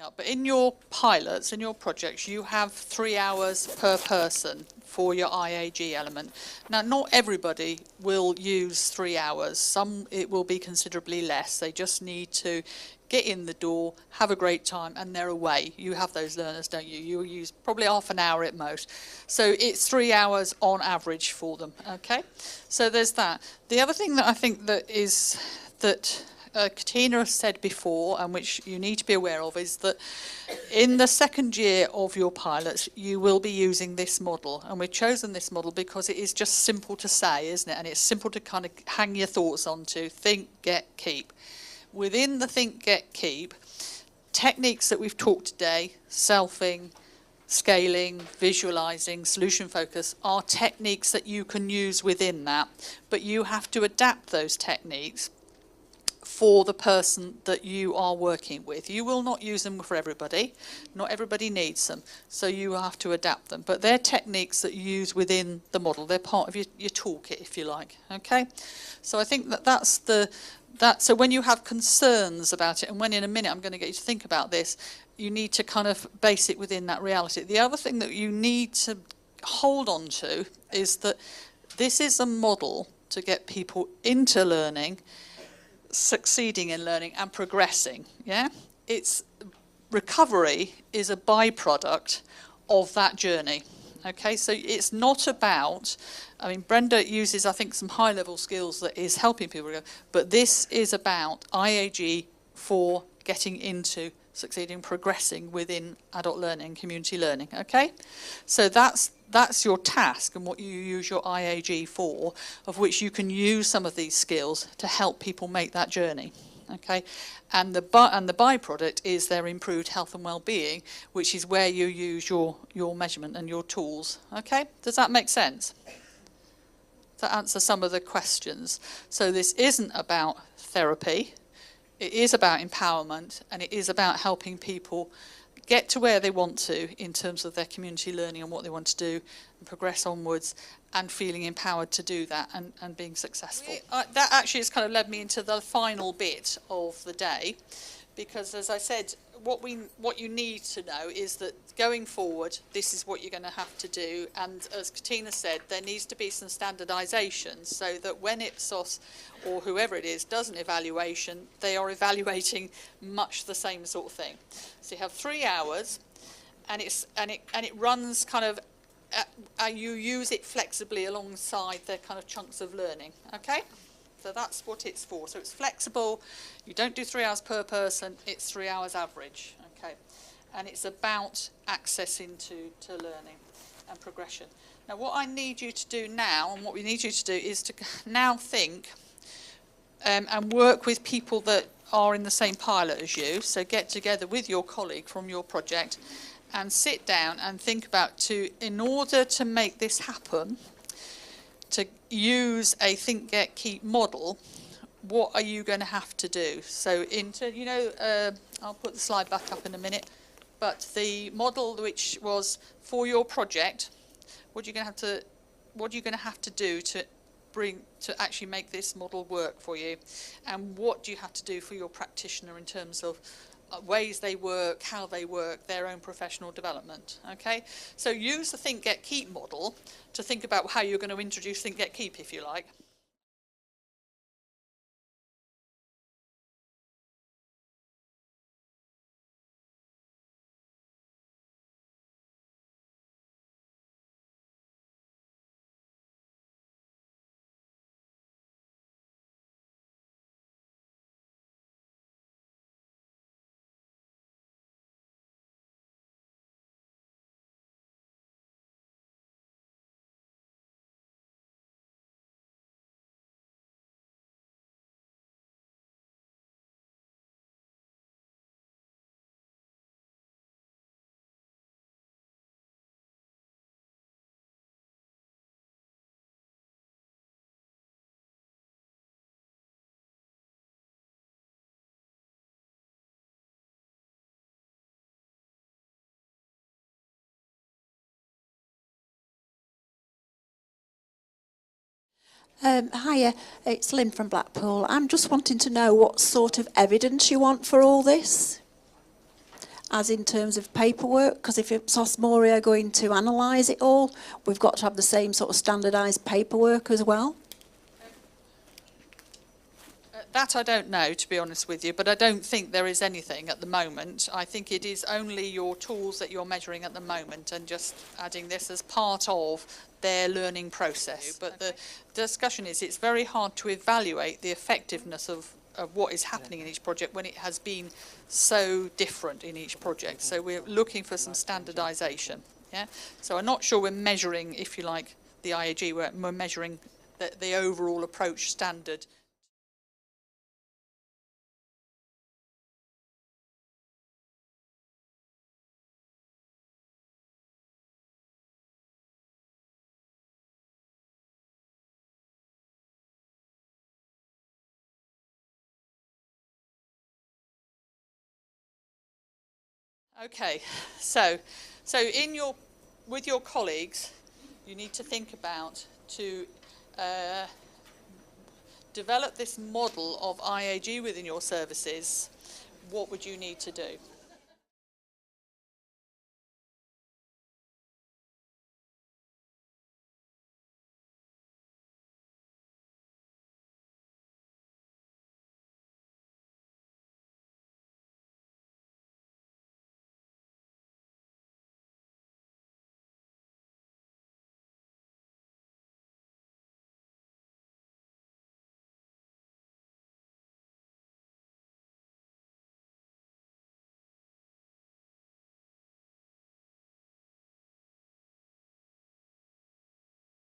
up. But in your pilots, in your projects, you have 3 hours per person for your IAG element. Now, not everybody will use 3 hours. Some, it will be considerably less. They just need to get in the door, have a great time, and they're away. You have those learners, don't you? You'll use probably half an hour at most. So it's 3 hours on average for them, okay? So there's that. The other thing that I think that is that Katina has said before, and which you need to be aware of, is that in the second year of your pilots, you will be using this model. And we've chosen this model because it is just simple to say, isn't it? And it's simple to kind of hang your thoughts onto. Think, get, keep. Within the think, get, keep, techniques that we've talked today, selfing, scaling, visualizing, solution focus, are techniques that you can use within that. But you have to adapt those techniques for the person that you are working with. You will not use them for everybody. Not everybody needs them. So you have to adapt them. But they're techniques that you use within the model. They're part of your toolkit, if you like. Okay? So I think so when you have concerns about it, and when in a minute I'm going to get you to think about this, you need to kind of base it within that reality. The other thing that you need to hold on to is that this is a model to get people into learning, succeeding in learning and progressing. Yeah, it's recovery is a byproduct of that journey. Okay, so it's not about, I mean, Brenda uses, I think, some high-level skills that is helping people go, but this is about IAG for getting into succeeding, progressing within adult learning, community learning. Okay, so that's your task and what you use your IAG for, of which you can use some of these skills to help people make that journey. Okay, and the byproduct is their improved health and well-being, which is where you use your measurement and your tools. Okay, does that make sense? Does that answer some of the questions? So this isn't about therapy. It is about empowerment, and it is about helping people get to where they want to in terms of their community learning and what they want to do and progress onwards and feeling empowered to do that and being successful. That actually has kind of led me into the final bit of the day, because as I said, what you need to know is that going forward, this is what you're going to have to do, and as Katina said, there needs to be some standardisation so that when Ipsos or whoever it is does an evaluation, they are evaluating much the same sort of thing. So you have 3 hours, and it runs kind of, you use it flexibly alongside their kind of chunks of learning. Okay. So that's what it's for. So it's flexible. You don't do 3 hours per person. It's 3 hours average. Okay, and it's about access into learning and progression. Now, what I need you to do now, and what we need you to do, is to now think and work with people that are in the same pilot as you. So get together with your colleague from your project and sit down and think about in order to make this happen, to use a think, get, keep model, what are you going to have to do? So I'll put the slide back up in a minute, but the model which was for your project, what are you going to have to do to actually make this model work for you, and what do you have to do for your practitioner in terms of ways they work, how they work, their own professional development. Okay, so use the think, get, keep model to think about how you're going to introduce think, get, keep, if you like. Hiya, it's Lynn from Blackpool. I'm just wanting to know what sort of evidence you want for all this. as in terms of paperwork? Because if Sosmori are going to analyse it all, we've got to have the same sort of standardised paperwork as well. That I don't know, to be honest with you, but I don't think there is anything at the moment. I think it is only your tools that you're measuring at the moment and just adding this as part of their learning process. But the discussion is it's very hard to evaluate the effectiveness of what is happening in each project when it has been so different in each project. So we're looking for some standardisation. Yeah. So I'm not sure we're measuring, if you like, the IAG. We're measuring the overall approach standard. Okay, so with your colleagues, you need to think about to develop this model of IAG within your services. What would you need to do?